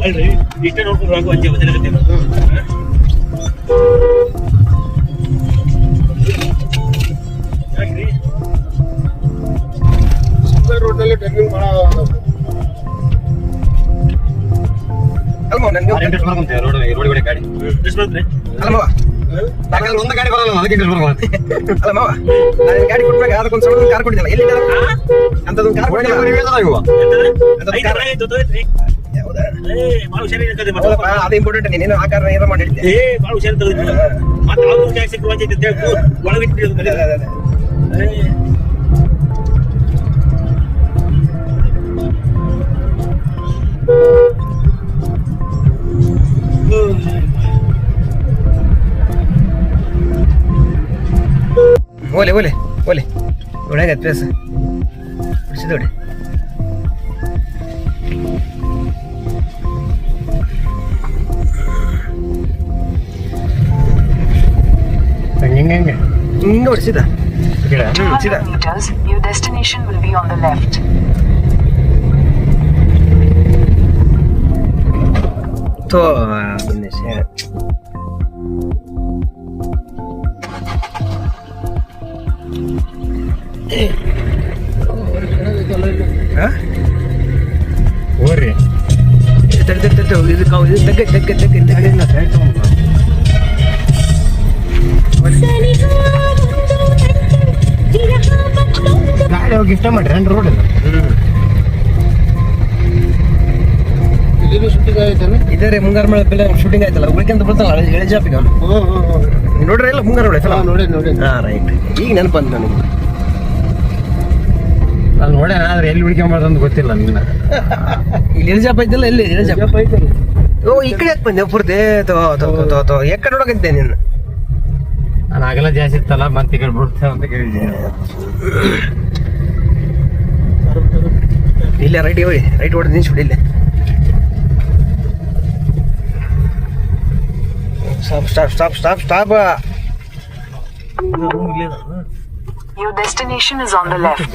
ಅಲ್ರಿ ಇಷ್ಟ ನೋಡ್ಕೊಂಡು ಹೋಗುವ ಅಂಜೆ ಬದಲಾಗತ್ತೆ ಯಾಕ್ರಿ ಸುಮ್ಮನೆ ರೋಡ್ನಲ್ಲಿ ಡ್ರೈವಿಂಗ್ ಮಾಡೋ ಅಲ್ವಾ ನನಗೆ ರೋಡ್ ಗಾಡಿ ಎಷ್ಟು ಬರುತ್ತೆ ಅಲ್ವಾ ಒಂದು ಗಾಡಿ ಬರಲ್ಲ ಅದಕ್ಕೆ ಅಲ್ಲ ಮಾವ ನಾನು ಗಾಡಿ ಕೊಡ್ಬೇಕು ಅದಕ್ಕೊಂದು ಸಣ್ಣ ಕಾರ್ ಕೊಟ್ಟಿದ್ದಲ್ಲ ಎಲ್ಲಿ ಅಂತದೊಂದು ಕಾರ್ ಅದೇ ಇಂಪಾರ್ಟೆಂಟ್ ನೀನು ಆ ಕಾರಣ ಏನೋ ಮಾಡಿದ್ದೆ ಭಾಳ ಹುಷಾರು ತೆಗೆದಿಲ್ಲ ಮತ್ತೆ ಅವ್ರು ಜಾಸ್ತಿ ಒಳಗಿಟ್ಟು ಓಲೆ ಓಲೆ ಓಲೆ ಒಳಗೆ ಪ್ಲೇಸ್ ಬಿಡಿಸಿದೋಡಿ ಹೆಂಗೆ ಹಿಂಗೆ ಹೊಡಿಸಿದ ಸೀದಾ Your destination will be on the left. ಥೋ ದಿನೇಶ್ ಹೋಗ್ರಿ ಗಾಡಿ ಹೋಗಿ ಇಷ್ಟ ಮಾಡ್ರಿ ನನ್ನ ರೋಡ್ ಶೂಟಿಂಗ್ ಆಯ್ತಾನೆ ಇದೇ ರೀ ಮುಂಗಾರ ಮಳೆ ಬೆಲೆ ಶೂಟಿಂಗ್ ಆಯ್ತಲ್ಲ ಉಳ್ಕಂತ ಬರ್ತಲ್ಲ ಎಳಿಜಾಪಿಗೆ ಅವನು ನೋಡ್ರಿ ಎಲ್ಲ ಮುಂಗಾರ ಮಳೆ ನೋಡಿ ಹಾಂ ರೈಟ್ ಈಗ ನೆನಪು ಅಂತ ನನಗೆ ನಾನು ನೋಡ್ಯಾನ ಆದ್ರೆ ಎಲ್ಲಿ ಹುಡ್ಕೊಂಬಾರ್ದು ಅಂತ ಗೊತ್ತಿಲ್ಲ ನಿನ್ನ ಇಲ್ಲಿ ಎಳಿಜಾಪ ಐತಲ್ಲ ಎಲ್ಲಿ ಎಳಿಜಾಪ ಐತಲ್ಲ ಓ ಈ ಕಡೆ ಯಾಕೆ ಬಂದೆ ಪೂರ್ತಿ ತೋ ಯಾಕೆ ನೋಡಕಂತೆ ನಿನ್ನ ನಾನು ಆಗಲ್ಲ ಜಾಸ್ತಿ ಇತ್ತಲ್ಲ ಮತ್ತೆ ಈ ಕಡೆ ಬಿಡ್ತೇವೆ ಅಂತ ಕೇಳಿದ್ದೀನಿ ಇಲ್ಲೇ ರೈಟ್ ಹೋಗಿ ರೈಟ್ ಹೊಡೆದು ನಿಲ್ಸ್ಬಿಡಿ ಇಲ್ಲೇ stop Your destination is on the left.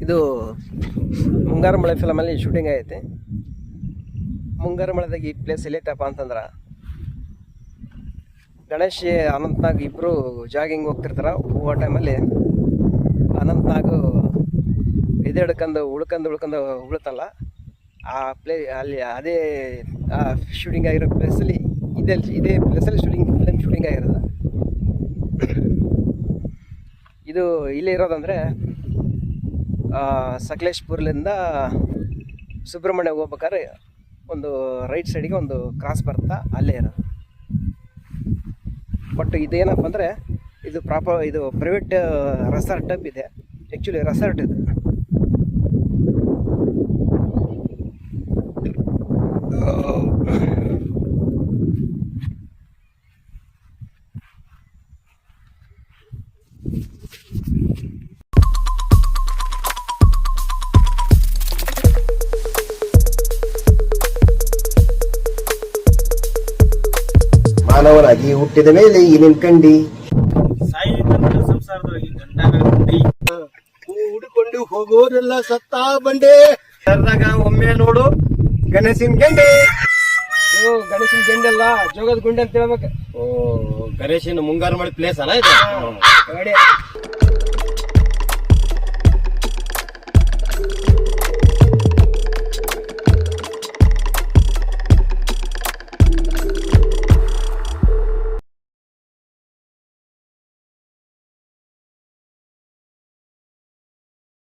ಇದು ಮುಂಗಾರು ಮಳೆ ಫಿಲಮಲ್ಲಿ ಶೂಟಿಂಗ್ ಆಗೈತೆ ಮುಂಗಾರು ಮಳೆದಾಗ ಈ ಪ್ಲೇಸ್ ಎಲ್ಲೈತಪ್ಪ ಅಂತಂದ್ರೆ ಗಣೇಶ್ ಅನಂತ್ನಾಗ್ ಇಬ್ಬರು ಜಾಗಿಂಗ್ ಹೋಗ್ತಿರ್ತಾರೆ ಹೋಗೋ ಟೈಮಲ್ಲಿ ಅನಂತ್ನಾಗು ಎದೆ ಉಳ್ಕಂದು ಉಳ್ತಲ್ಲ ಆ ಅಲ್ಲಿ ಅದೇ ಶೂಟಿಂಗ್ ಆಗಿರೋ ಪ್ಲೇಸಲ್ಲಿ ಇದೇ ಪ್ಲೇಸಲ್ಲಿ ಫಿಲಮ್ ಶೂಟಿಂಗ್ ಆಗಿರೋದು ಇದು ಇಲ್ಲೇ ಇರೋದಂದರೆ ಸಕಲೇಶ್ಪುರ್ಲಿಂದ ಸುಬ್ರಹ್ಮಣ್ಯ ಹೋಗ್ಬೇಕಾದ್ರೆ ಒಂದು ರೈಟ್ ಸೈಡಿಗೆ ಒಂದು ಕ್ರಾಸ್ ಬರುತ್ತಾ ಅಲ್ಲೇ ಇರೋದು ಬಟ್ ಇದೇನಪ್ಪ ಅಂದರೆ ಇದು ಪ್ರೈವೇಟ್ ರೆಸಾರ್ಟ್ ಟೈಪ್ ಇದೆ ಆ್ಯಕ್ಚುಲಿ ರೆಸಾರ್ಟ್ ಇದು ಮಾನವನಾಗಿ ಹುಟ್ಟಿದ ಮೇಲೆ ಏನೇನ್ ಕಂಡಿ ಸಂಸಾರದೊಳಗೆ ಗಂಡಾಗಿ ಹುಡುಕೊಂಡು ಹೋಗೋರೆಲ್ಲ ಸತ್ತಾ ಬಂಡೆ ಸರ್ದಾಗ ಒಮ್ಮೆ ನೋಡು ಗಣೇಶನ್ ಗೆಂಡೆ ಗಣೇಶನ್ ಗೆಂಡೆ ಅಲ್ಲ ಜೋಗದ ಗುಂಡೆ ಅಂತ ಹೇಳ್ಬೇಕು ಗಣೇಶನ ಮುಂಗಾರು ಮಾಡಿ ಪ್ಲೇಸ್ ಅಲ್ಲ ಇದು